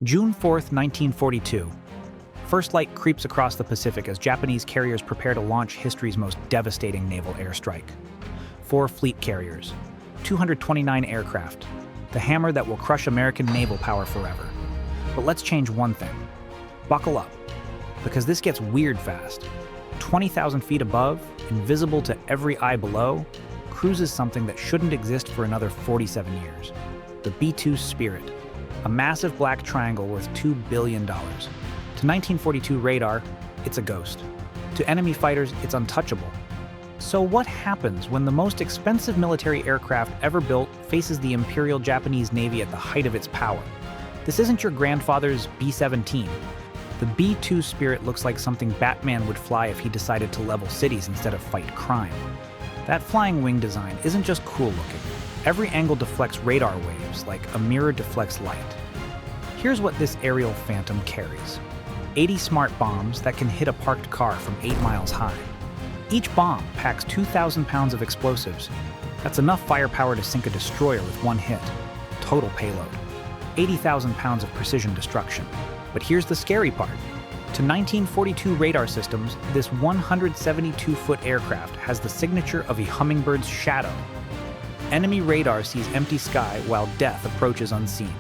June 4th, 1942. First light creeps across the Pacific as Japanese carriers prepare to launch history's most devastating naval airstrike. 4 fleet carriers, 229 aircraft, the hammer that will crush American naval power forever. But let's change one thing. Buckle up, because this gets weird fast. 20,000 feet above, invisible to every eye below, cruises something that shouldn't exist for another 47 years. The B-2 Spirit, a massive black triangle worth $2 billion. To 1942 radar, it's a ghost. To enemy fighters, it's untouchable. So what happens when the most expensive military aircraft ever built faces the Imperial Japanese Navy at the height of its power? This isn't your grandfather's B-17. The B-2 Spirit looks like something Batman would fly if he decided to level cities instead of fight crime. That flying wing design isn't just cool looking. Every angle deflects radar waves like a mirror deflects light. Here's what this aerial phantom carries. 80 smart bombs that can hit a parked car from 8 miles high. Each bomb packs 2,000 pounds of explosives. That's enough firepower to sink a destroyer with one hit. Total payload. 80,000 pounds of precision destruction. But here's the scary part. To 1942 radar systems, this 172-foot aircraft has the signature of a hummingbird's shadow. Enemy radar sees empty sky while death approaches unseen.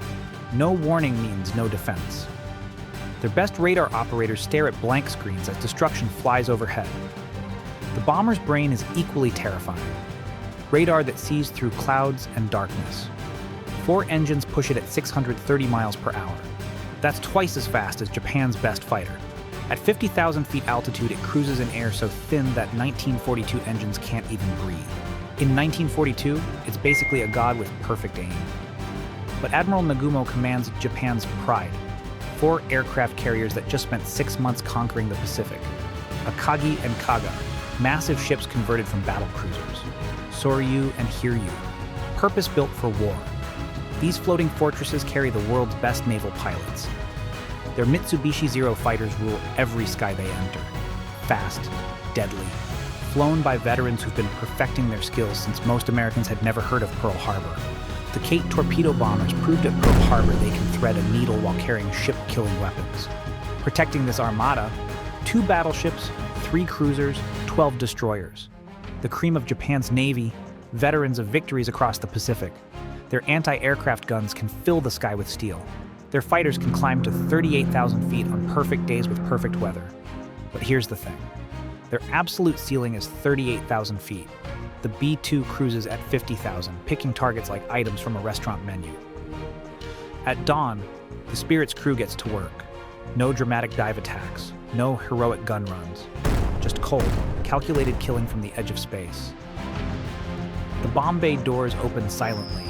No warning means no defense. Their best radar operators stare at blank screens as destruction flies overhead. The bomber's brain is equally terrifying. Radar that sees through clouds and darkness. 4 engines push it at 630 miles per hour. That's twice as fast as Japan's best fighter. At 50,000 feet altitude, it cruises in air so thin that 1942 engines can't even breathe. In 1942, it's basically a god with perfect aim. But Admiral Nagumo commands Japan's pride. 4 aircraft carriers that just spent 6 months conquering the Pacific. Akagi and Kaga, massive ships converted from battle cruisers. Soryu and Hiryu, purpose-built for war. These floating fortresses carry the world's best naval pilots. Their Mitsubishi Zero fighters rule every sky they enter. Fast, deadly, flown by veterans who've been perfecting their skills since most Americans had never heard of Pearl Harbor. The Kate torpedo bombers proved at Pearl Harbor they can thread a needle while carrying ship-killing weapons. Protecting this armada, 2 battleships, 3 cruisers, 12 destroyers. The cream of Japan's Navy, veterans of victories across the Pacific. Their anti-aircraft guns can fill the sky with steel. Their fighters can climb to 38,000 feet on perfect days with perfect weather. But here's the thing. Their absolute ceiling is 38,000 feet. The B-2 cruises at 50,000, picking targets like items from a restaurant menu. At dawn, the Spirit's crew gets to work. No dramatic dive attacks, no heroic gun runs. Just cold, calculated killing from the edge of space. The bomb bay doors open silently.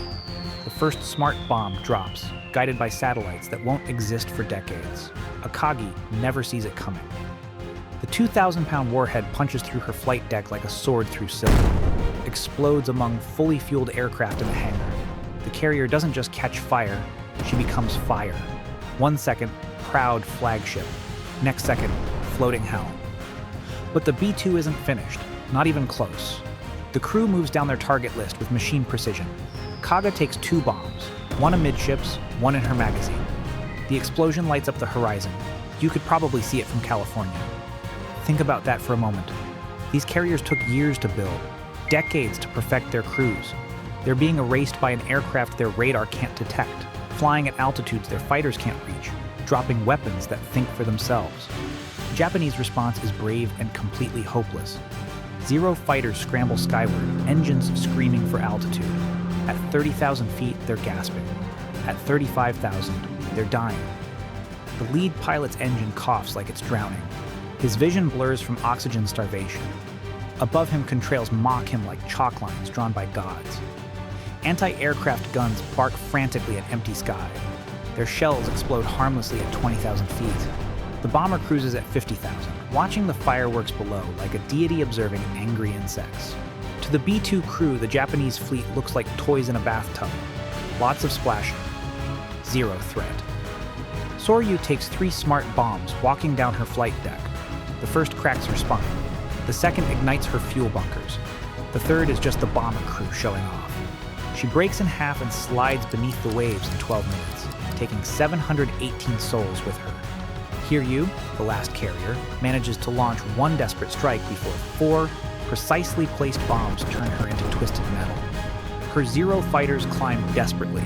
The first smart bomb drops, guided by satellites that won't exist for decades. Akagi never sees it coming. The 2,000-pound warhead punches through her flight deck like a sword through silk, explodes among fully fueled aircraft in the hangar. The carrier doesn't just catch fire, she becomes fire. 1 second, proud flagship. Next second, floating hell. But the B-2 isn't finished, not even close. The crew moves down their target list with machine precision. Kaga takes 2 bombs, one amidships, one in her magazine. The explosion lights up the horizon. You could probably see it from California. Think about that for a moment. These carriers took years to build, decades to perfect their crews. They're being erased by an aircraft their radar can't detect, flying at altitudes their fighters can't reach, dropping weapons that think for themselves. The Japanese response is brave and completely hopeless. 0 fighters scramble skyward, engines screaming for altitude. At 30,000 feet, they're gasping. At 35,000, they're dying. The lead pilot's engine coughs like it's drowning. His vision blurs from oxygen starvation. Above him, contrails mock him like chalk lines drawn by gods. Anti-aircraft guns bark frantically at empty sky. Their shells explode harmlessly at 20,000 feet. The bomber cruises at 50,000, watching the fireworks below like a deity observing angry insects. To the B-2 crew, the Japanese fleet looks like toys in a bathtub. Lots of splashing. 0 threat. Soryu takes 3 smart bombs walking down her flight deck. The first cracks her spine. The second ignites her fuel bunkers. The third is just the bomber crew showing off. She breaks in half and slides beneath the waves in 12 minutes, taking 718 souls with her. Hiryu, the last carrier, manages to launch one desperate strike before 4 precisely placed bombs turn her into twisted metal. Her Zero fighters climb desperately,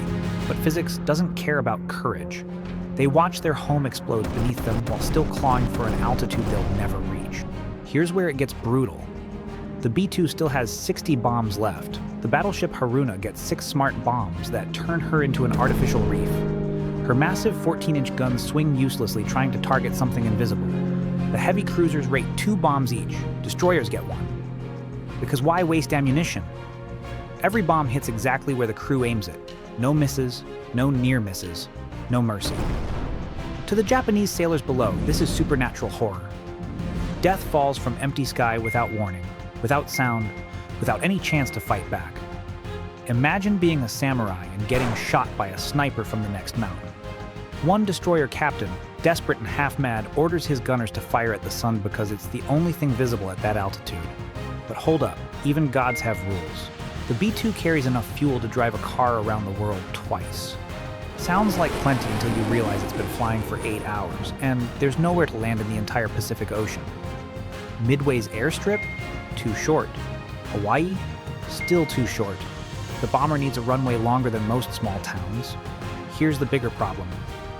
but physics doesn't care about courage. They watch their home explode beneath them while still clawing for an altitude they'll never reach. Here's where it gets brutal. The B-2 still has 60 bombs left. The battleship Haruna gets 6 smart bombs that turn her into an artificial reef. Her massive 14-inch guns swing uselessly trying to target something invisible. The heavy cruisers rate 2 bombs each. Destroyers get 1. Because why waste ammunition? Every bomb hits exactly where the crew aims it. No misses, no near misses, no mercy. To the Japanese sailors below, this is supernatural horror. Death falls from empty sky without warning, without sound, without any chance to fight back. Imagine being a samurai and getting shot by a sniper from the next mountain. One destroyer captain, desperate and half-mad, orders his gunners to fire at the sun because it's the only thing visible at that altitude. But hold up, even gods have rules. The B-2 carries enough fuel to drive a car around the world twice. Sounds like plenty until you realize it's been flying for 8 hours, and there's nowhere to land in the entire Pacific Ocean. Midway's airstrip? Too short. Hawaii? Still too short. The bomber needs a runway longer than most small towns. Here's the bigger problem.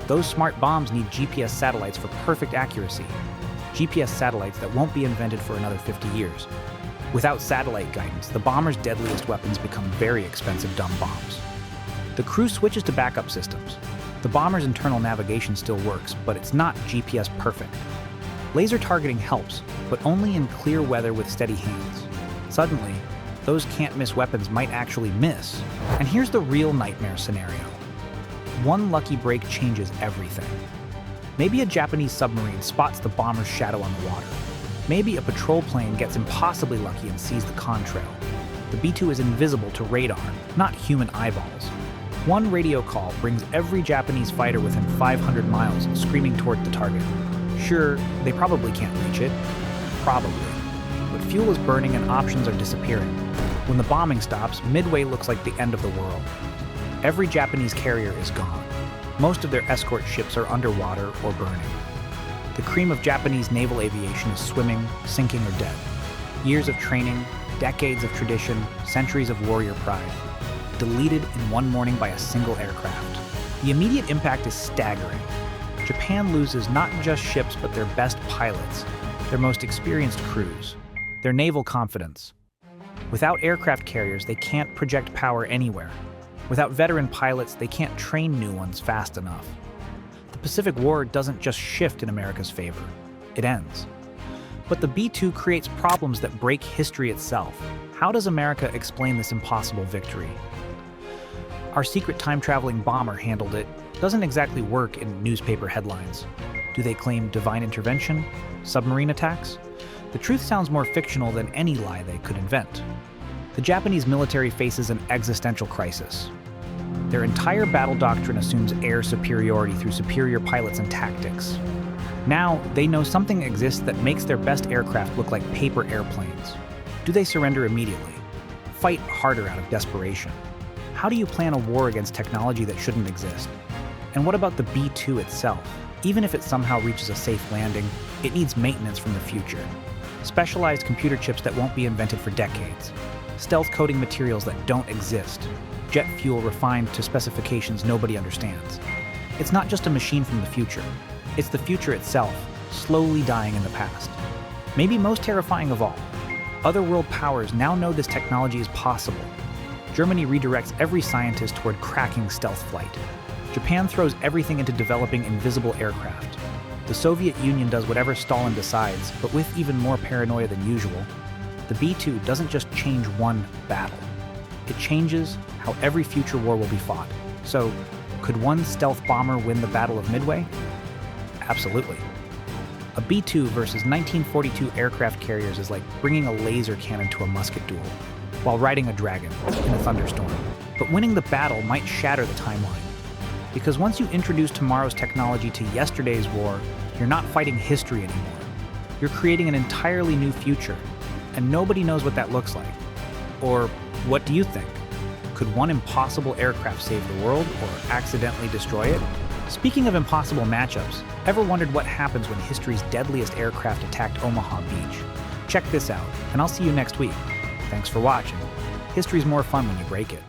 Those smart bombs need GPS satellites for perfect accuracy. GPS satellites that won't be invented for another 50 years. Without satellite guidance, the bomber's deadliest weapons become very expensive dumb bombs. The crew switches to backup systems. The bomber's internal navigation still works, but it's not GPS perfect. Laser targeting helps, but only in clear weather with steady hands. Suddenly, those can't-miss weapons might actually miss. And here's the real nightmare scenario. One lucky break changes everything. Maybe a Japanese submarine spots the bomber's shadow on the water. Maybe a patrol plane gets impossibly lucky and sees the contrail. The B-2 is invisible to radar, not human eyeballs. One radio call brings every Japanese fighter within 500 miles, screaming toward the target. Sure, they probably can't reach it. Probably. But fuel is burning and options are disappearing. When the bombing stops, Midway looks like the end of the world. Every Japanese carrier is gone. Most of their escort ships are underwater or burning. The cream of Japanese naval aviation is swimming, sinking, or dead. Years of training, decades of tradition, centuries of warrior pride. Deleted in one morning by a single aircraft. The immediate impact is staggering. Japan loses not just ships, but their best pilots, their most experienced crews, their naval confidence. Without aircraft carriers, they can't project power anywhere. Without veteran pilots, they can't train new ones fast enough. The Pacific War doesn't just shift in America's favor, it ends. But the B-2 creates problems that break history itself. How does America explain this impossible victory? Our secret time-traveling bomber handled it doesn't exactly work in newspaper headlines. Do they claim divine intervention? Submarine attacks? The truth sounds more fictional than any lie they could invent. The Japanese military faces an existential crisis. Their entire battle doctrine assumes air superiority through superior pilots and tactics. Now, they know something exists that makes their best aircraft look like paper airplanes. Do they surrender immediately? Fight harder out of desperation? How do you plan a war against technology that shouldn't exist? And what about the B-2 itself? Even if it somehow reaches a safe landing, it needs maintenance from the future. Specialized computer chips that won't be invented for decades. Stealth coding materials that don't exist. Jet fuel refined to specifications nobody understands. It's not just a machine from the future. It's the future itself, slowly dying in the past. Maybe most terrifying of all, other world powers now know this technology is possible. Germany redirects every scientist toward cracking stealth flight. Japan throws everything into developing invisible aircraft. The Soviet Union does whatever Stalin decides, but with even more paranoia than usual. The B-2 doesn't just change one battle. It changes how every future war will be fought. So, could one stealth bomber win the Battle of Midway? Absolutely. A B-2 versus 1942 aircraft carriers is like bringing a laser cannon to a musket duel, while riding a dragon in a thunderstorm. But winning the battle might shatter the timeline. Because once you introduce tomorrow's technology to yesterday's war, you're not fighting history anymore. You're creating an entirely new future, and nobody knows what that looks like. Or what do you think? Could one impossible aircraft save the world or accidentally destroy it? Speaking of impossible matchups, ever wondered what happens when history's deadliest aircraft attacked Omaha Beach? Check this out, and I'll see you next week. Thanks for watching. History's more fun when you break it.